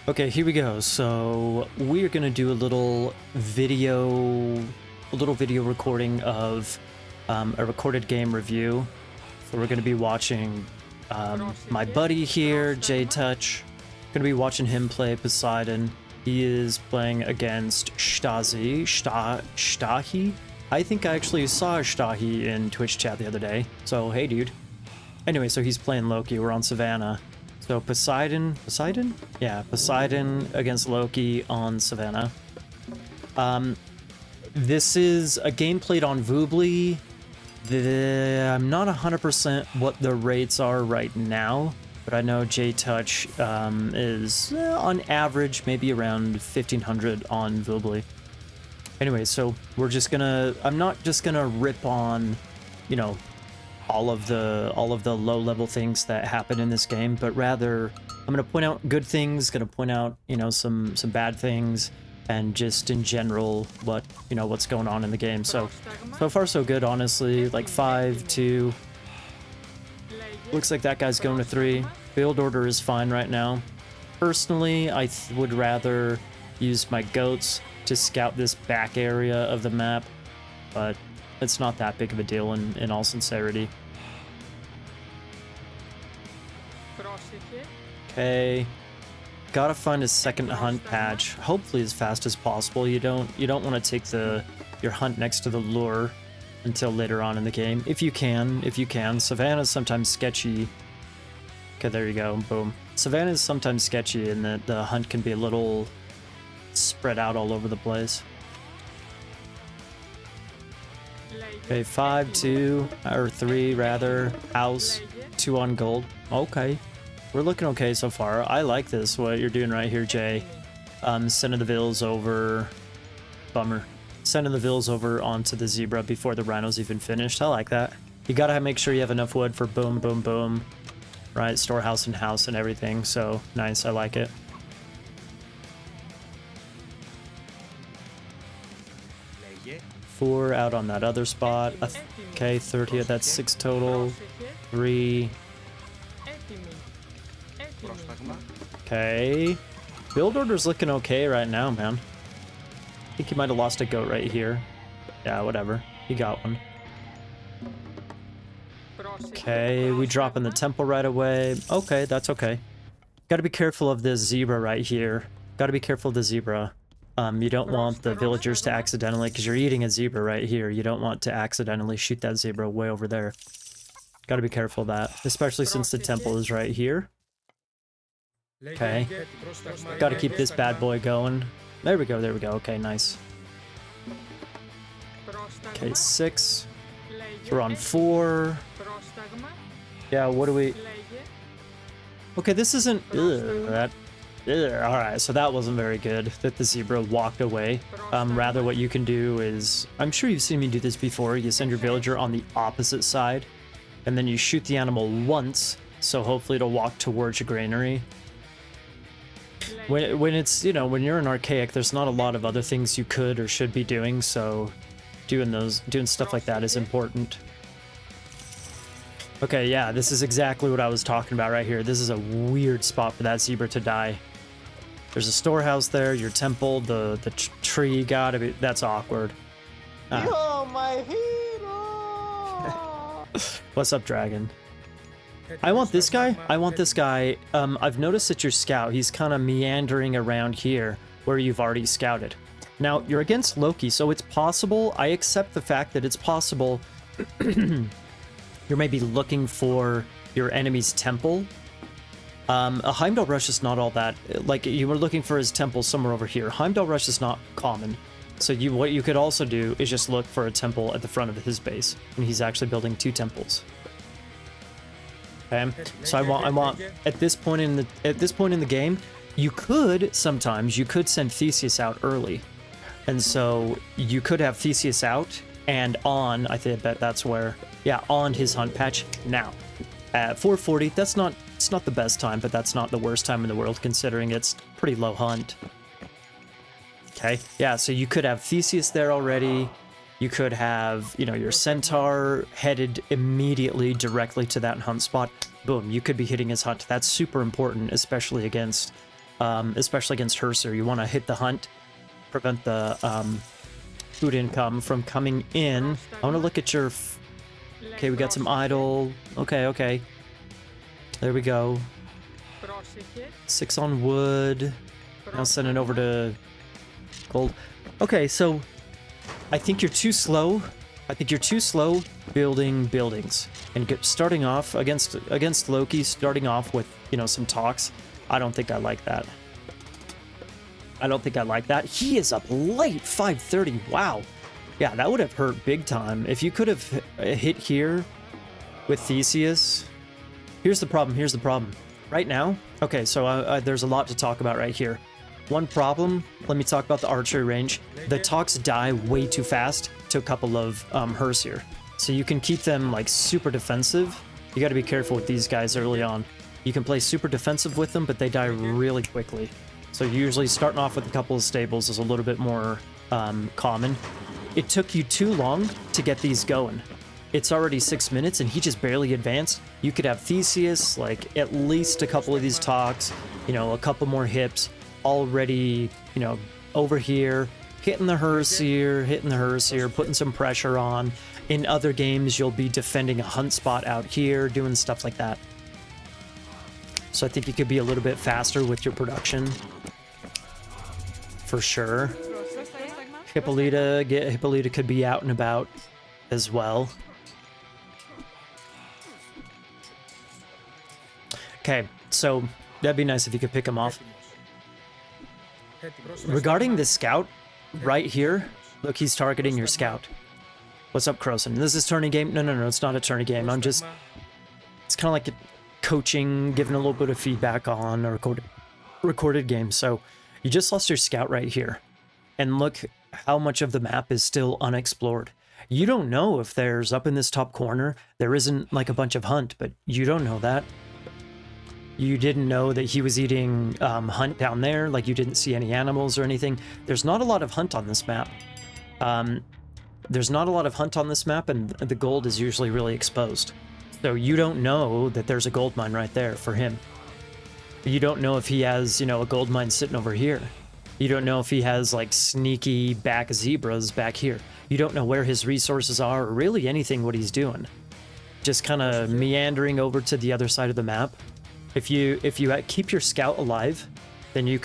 Okay, here we go. So we're gonna do a little video recording of a recorded game review. So we're gonna be watching my buddy here, jtouch. Gonna be watching him play Poseidon. He is playing against Stahi. I think I actually saw Stahi in Twitch chat the other day. So hey, dude. Anyway, so he's playing Loki. We're on Savannah. So Poseidon? Yeah, Poseidon against Loki on Savannah. This is a game played on Voobly. I'm not 100% what the rates are right now, but I know jtouch is on average maybe around 1500 on Voobly. Anyway, so we're just gonna, I'm not just gonna rip on, you know, all of the low-level things that happen in this game, but rather I'm gonna point out good things, gonna point out, you know, some bad things, and just in general what, you know, what's going on in the game. So far so good, honestly. Like 5-2. Looks like that guy's going to 3. Build order is fine right now. Personally, I would rather use my goats to scout this back area of the map, but it's not that big of a deal in all sincerity. Okay, gotta find a second hunt patch, hopefully as fast as possible. You don't want to take your hunt next to the lure until later on in the game, if you can. Savannah's sometimes sketchy. Okay, there you go, boom. Savannah's sometimes sketchy in that the hunt can be a little spread out all over the place. Okay, 5-2, or 3 rather. House, 2 on gold. Okay, we're looking okay so far. I like this, what you're doing right here, Jay. Sending the vills over. Bummer. Sending the vills over onto the zebra before the rhino's even finished. I like that. You gotta make sure you have enough wood for boom, boom, boom. Right, storehouse and house and everything. So nice, I like it. Four out on that other spot. Okay, 30, that's 6 total. 3. Okay. Build order's looking okay right now, man. I think he might have lost a goat right here. Yeah, whatever. He got one. Okay, we drop in the temple right away. Okay, that's okay. Gotta be careful of this zebra right here. Gotta be careful of the zebra. You don't want the villagers to accidentally, because you're eating a zebra right here, you don't want to accidentally shoot that zebra way over there. Gotta be careful of that, especially since the temple is right here. Okay. Gotta keep this bad boy going. There we go, there we go. Okay, nice. Okay, 6. So we're on 4. Yeah, what do we... Okay, this isn't... Alright, so that wasn't very good, that the zebra walked away. Rather, what you can do is... I'm sure you've seen me do this before. You send your villager on the opposite side, and then you shoot the animal once, so hopefully it'll walk towards your granary. When it's, you know, when you're in Archaic, there's not a lot of other things you could or should be doing, so doing stuff like that is important. Okay, yeah, this is exactly what I was talking about right here. This is a weird spot for that zebra to die. There's a storehouse there, your temple, the tree, gotta be... That's awkward. Yo, my hero! What's up, dragon? I want this guy. I've noticed that your scout, he's kind of meandering around here where you've already scouted. Now, you're against Loki, so it's possible. I accept the fact that it's possible you're maybe looking for your enemy's temple. A Heimdall rush is not all that... Like, you were looking for his temple somewhere over here. Heimdall rush is not common. So what you could also do is just look for a temple at the front of his base. And he's actually building 2 temples. Okay, so I want at this point in the game, you could send Theseus out early, and so you could have Theseus out and on. I bet that's where, yeah, on his hunt patch now at 440. It's not the best time, but that's not the worst time in the world considering it's pretty low hunt. Okay, yeah, so you could have Theseus there already. You could have, you know, your centaur headed immediately directly to that hunt spot. Boom, you could be hitting his hunt. That's super important, especially against especially against Herser. You want to hit the hunt, prevent the food income from coming in. I want to look at your... Okay, we got some idle. Okay. There we go. 6 on wood. Now send it over to gold. Okay, so I think you're too slow. I think you're too slow building buildings and starting off against Loki. Starting off with some talks. I don't think I like that. He is up late, 5:30. Wow. Yeah, that would have hurt big time. If you could have hit here with Theseus. Here's the problem. Right now, okay, so there's a lot to talk about right here. One problem, let me talk about the archery range. The talks die way too fast to a couple of Hers here. So you can keep them like super defensive. You got to be careful with these guys early on. You can play super defensive with them, but they die really quickly. So usually starting off with a couple of stables is a little bit more common. It took you too long to get these going. It's already 6 minutes and he just barely advanced. You could have Theseus, like at least a couple of these talks, a couple more hips already, over here, hitting the Herseer, putting some pressure on. In other games, you'll be defending a hunt spot out here, doing stuff like that. So I think you could be a little bit faster with your production. For sure. Hippolyta could be out and about as well. Okay, so that'd be nice if you could pick him off. Regarding this scout right here, look, he's targeting your scout. What's up, Croson? This is tourney game? No, it's not a tourney game. It's kind of like a coaching, giving a little bit of feedback on a recorded game. So you just lost your scout right here. And look how much of the map is still unexplored. You don't know if there's up in this top corner, there isn't like a bunch of hunt, but you don't know that. You didn't know that he was eating hunt down there, like you didn't see any animals or anything. There's not a lot of hunt on this map. And the gold is usually really exposed. So you don't know that there's a gold mine right there for him. You don't know if he has, a gold mine sitting over here. You don't know if he has like sneaky back zebras back here. You don't know where his resources are or really anything what he's doing. Just kind of meandering over to the other side of the map. If you keep your scout alive, then you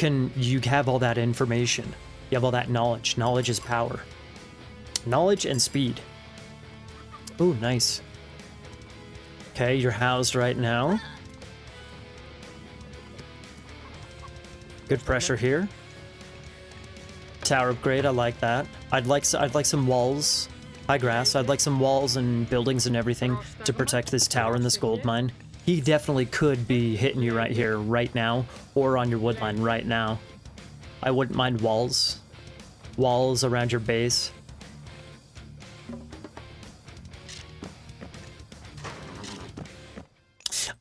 have all that information. You have all that knowledge. Knowledge is power. Knowledge and speed. Ooh, nice. Okay, you're housed right now. Good pressure here. Tower upgrade, I like that. I'd like some walls. High grass. I'd like some walls and buildings and everything to protect this tower and this gold mine. He definitely could be hitting you right here, right now, or on your wood line right now. I wouldn't mind walls. Walls around your base.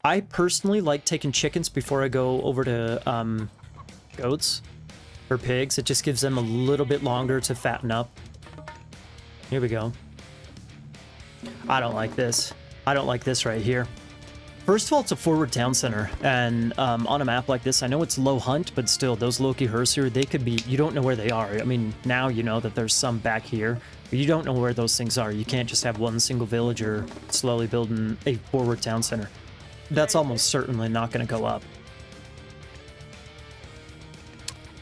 I personally like taking chickens before I go over to goats or pigs. It just gives them a little bit longer to fatten up. Here we go. I don't like this. I don't like this right here. First of all, it's a forward town center, and on a map like this, I know it's low hunt, but still, those Loki Herser, they could be, you don't know where they are. I mean, now you know that there's some back here, but you don't know where those things are. You can't just have one single villager slowly building a forward town center. That's almost certainly not going to go up.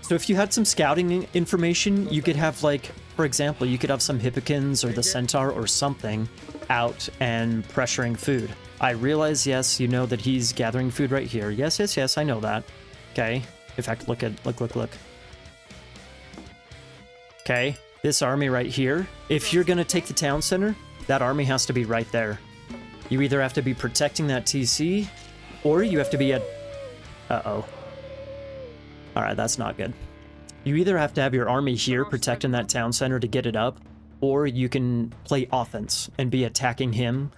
So if you had some scouting information, you could have, like, for example, you could have some Hippikins or the Centaur or something out and pressuring food. I realize, yes, you know that he's gathering food right here. Yes, I know that. Okay. In fact, look. Okay, this army right here. If you're gonna take the town center, that army has to be right there. You either have to be protecting that TC, or you have to be at... Uh-oh. Alright, that's not good. You either have to have your army here protecting that town center to get it up, or you can play offense and be attacking him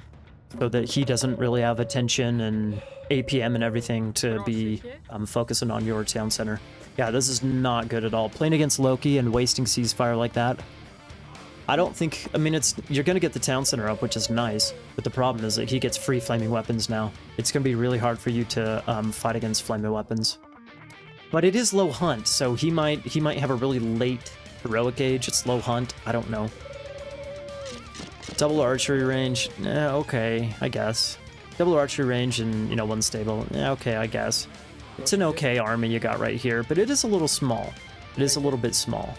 so that he doesn't really have attention and APM and everything to be focusing on your town center. Yeah, this is not good at all. Playing against Loki and wasting ceasefire like that. I don't think... I mean, you're going to get the town center up, which is nice. But the problem is that he gets free flaming weapons now. It's going to be really hard for you to fight against flaming weapons. But it is low hunt, so he might have a really late heroic age. It's low hunt. I don't know. Double archery range. Okay, I guess. Double archery range and, you know, one stable. Okay, I guess. It's an okay army you got right here, but it is a little small. It is a little bit small.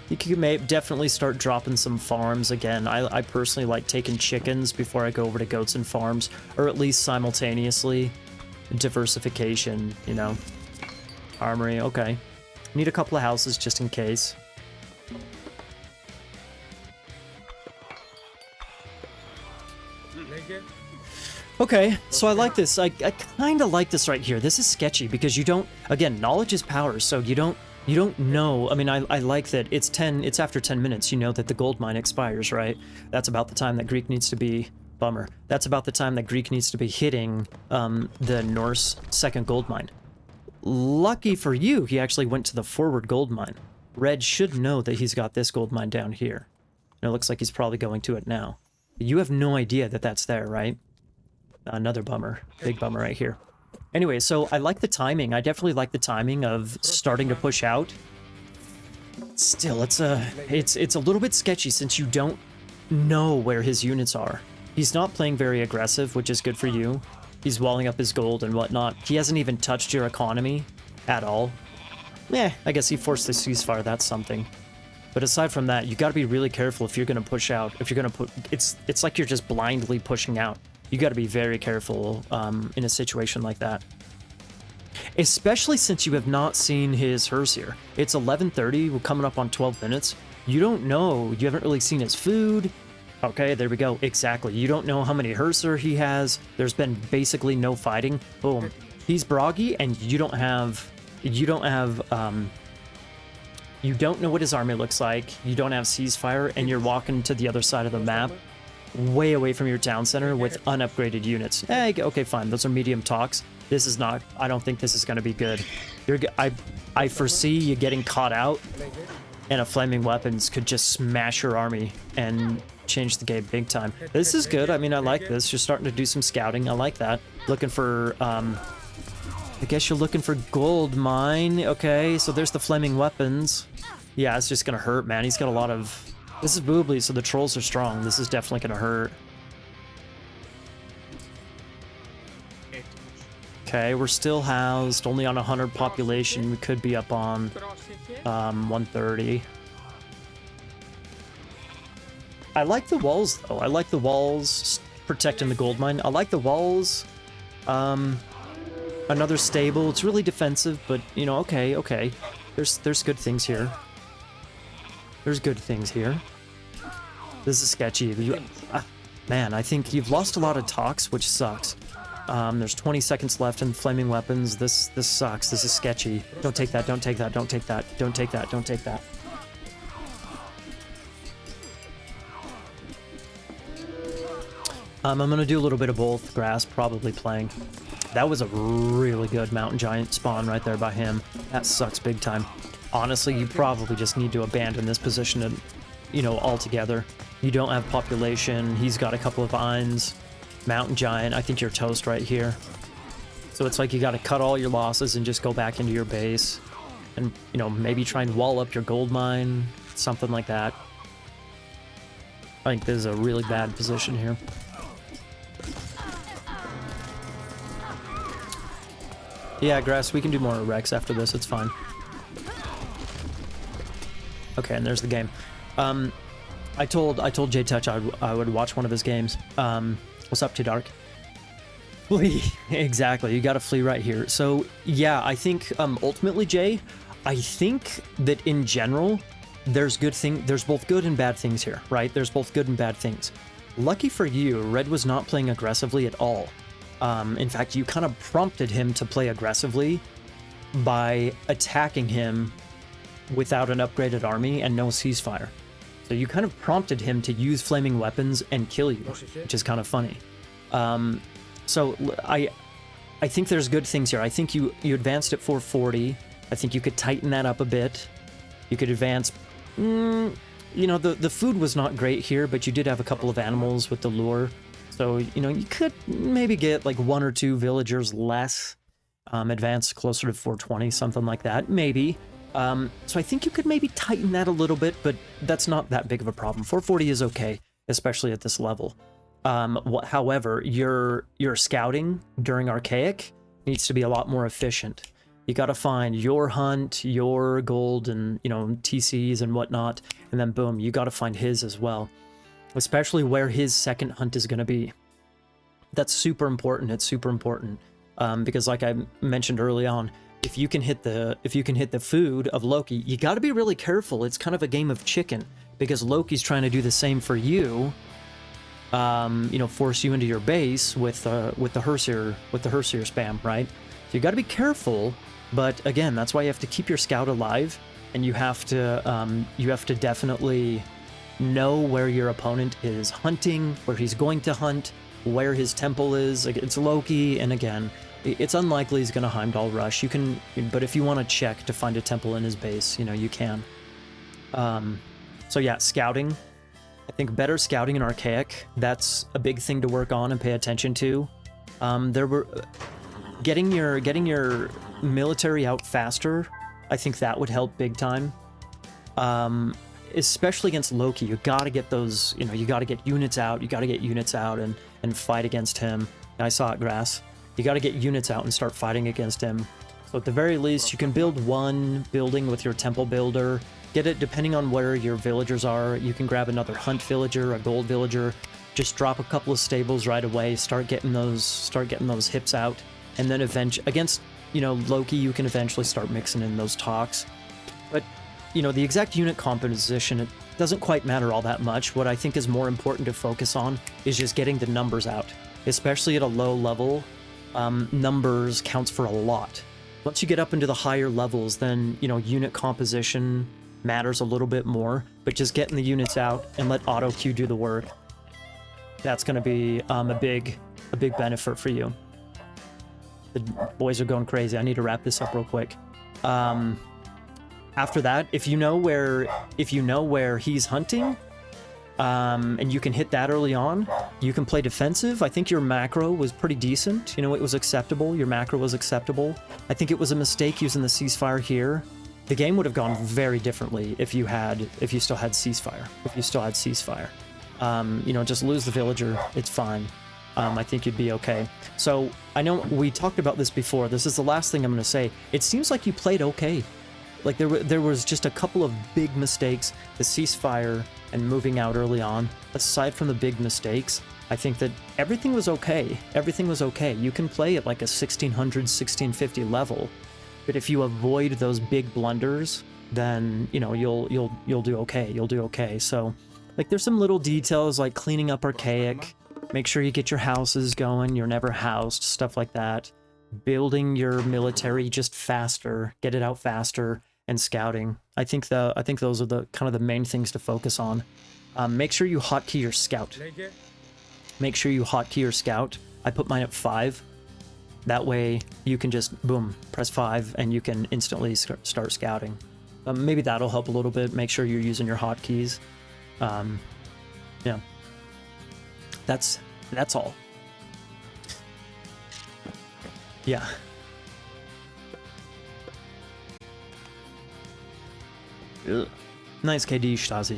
You could definitely start dropping some farms again. I personally like taking chickens before I go over to goats and farms, or at least simultaneously. Diversification, you know. Armory, okay. Need a couple of houses just in case. Okay, so I like this. I kind of like this right here. This is sketchy because you don't, again, knowledge is power, so you don't know. I mean, I like that it's after 10 minutes, you know that the gold mine expires, right? That's about the time that Greek needs to be, bummer. That's about the time that Greek needs to be hitting the Norse second gold mine. Lucky for you, he actually went to the forward gold mine. Red should know that he's got this gold mine down here. And it looks like he's probably going to it now. You have no idea that that's there, right? Another bummer. Big bummer right here. Anyway, so I like the timing. I definitely like the timing of starting to push out. Still, it's a little bit sketchy since you don't know where his units are. He's not playing very aggressive, which is good for you. He's walling up his gold and whatnot. He hasn't even touched your economy at all. I guess he forced the ceasefire. That's something. But aside from that, you got to be really careful if you're going to push out. If you're going to put, it's like you're just blindly pushing out. You got to be very careful in a situation like that. Especially since you have not seen his hers here. It's 11:30, we're coming up on 12 minutes. You don't know, you haven't really seen his food. Okay, there we go, exactly. You don't know how many Herser he has. There's been basically no fighting. Boom. He's broggy and you don't know what his army looks like. You don't have ceasefire and you're walking to the other side of the map. Way away from your town center with unupgraded units. Okay, fine. Those are medium talks. This is not... I don't think this is going to be good. I foresee you getting caught out, and a flaming weapons could just smash your army and change the game big time. This is good. I mean, I like this. You're starting to do some scouting. I like that. Looking for... I guess you're looking for gold mine. Okay, so there's the flaming weapons. Yeah, it's just going to hurt, man. He's got a lot of... This is Boobly, so the trolls are strong. This is definitely going to hurt. Okay, we're still housed, only on 100 population. We could be up on 130. I like the walls, though. I like the walls protecting the gold mine. I like the walls. Another stable. It's really defensive, but, you know, okay. There's good things here. There's good things here. This is sketchy. Man, I think you've lost a lot of talks, which sucks. There's 20 seconds left in flaming weapons. This sucks. This is sketchy. Don't take that. Don't take that. Don't take that. Don't take that. Don't take that. I'm gonna do a little bit of both. Grass, probably playing. That was a really good mountain giant spawn right there by him. That sucks big time. Honestly, you probably just need to abandon this position and, you know, altogether. You don't have population. He's got a couple of vines. Mountain giant. I think you're toast right here. So it's like you got to cut all your losses and just go back into your base. And, you know, maybe try and wall up your gold mine. Something like that. I think this is a really bad position here. Yeah, Grass, we can do more Rex after this. It's fine. Okay, and there's the game. I told jtouch I would watch one of his games. What's up, Too Dark? Flee. Exactly, you gotta flee right here. So, yeah, I think, ultimately, Jay, I think that in general, there's both good and bad things here, right? There's both good and bad things. Lucky for you, Red was not playing aggressively at all. In fact, you kind of prompted him to play aggressively by attacking him without an upgraded army and no ceasefire. So you kind of prompted him to use flaming weapons and kill you, which is kind of funny. So I think there's good things here. I think you advanced at 440. I think you could tighten that up a bit. You could advance... you know, the food was not great here, but you did have a couple of animals with the lure. So, you know, you could maybe get like 1 or 2 villagers less, advance closer to 420, something like that, maybe. So I think you could maybe tighten that a little bit, but that's not that big of a problem. 440 is okay, especially at this level. However, your scouting during Archaic needs to be a lot more efficient. You got to find your hunt, your gold, and, you know, TCs and whatnot, and then boom, you got to find his as well. Especially where his second hunt is going to be. That's super important. It's super important because, like I mentioned early on, if you can hit the food of Loki, you got to be really careful. It's kind of a game of chicken because Loki's trying to do the same for you. You know, force you into your base with the Herseer spam, right? So you got to be careful. But again, that's why you have to keep your scout alive, and you have to definitely know where your opponent is hunting, where he's going to hunt, where his temple is. It's Loki, and again, it's unlikely he's going to Heimdall rush. You can, but if you want to check to find a temple in his base, you know, you can. So yeah, scouting. I think better scouting in Archaic, that's a big thing to work on and pay attention to. There were getting your military out faster. I think that would help big time. Especially against Loki, you gotta get those, you know, you gotta get units out, and fight against him. I saw it, Grass. You gotta get units out and start fighting against him. So at the very least, you can build one building with your temple builder. Get it, depending on where your villagers are, you can grab another hunt villager, a gold villager, just drop a couple of stables right away, start getting those hips out, and then against, you know, Loki, you can eventually start mixing in those talks. But you know, the exact unit composition, it doesn't quite matter all that much. What I think is more important to focus on is just getting the numbers out. Especially at a low level, numbers counts for a lot. Once you get up into the higher levels, then, you know, unit composition matters a little bit more, but just getting the units out and let auto queue do the work. That's going to be a big benefit for you. The boys are going crazy. I need to wrap this up real quick. After that, if you know where he's hunting, and you can hit that early on, you can play defensive. I think your macro was pretty decent. You know, it was acceptable. Your macro was acceptable. I think it was a mistake using the ceasefire here. The game would have gone very differently if you still had ceasefire. You know, just lose the villager. It's fine. I think you'd be okay. So I know we talked about this before. This is the last thing I'm going to say. It seems like you played okay. Like there was just a couple of big mistakes, the ceasefire and moving out early on. Aside from the big mistakes, I think that everything was okay. Everything was okay. You can play at like a 1600, 1650 level, but if you avoid those big blunders, then, you know, you'll do okay. You'll do okay. So, like, there's some little details like cleaning up Archaic, make sure you get your houses going, you're never housed, stuff like that. Building your military just faster, get it out faster, and scouting. I think those are the kind of the main things to focus on. Make sure you hotkey your scout. Make sure you hotkey your scout. I put mine at 5. That way you can just boom, press 5, and you can instantly start scouting. Maybe that'll help a little bit. Make sure you're using your hotkeys. Yeah, that's all. Yeah. Ugh. Nice KD, Stasi.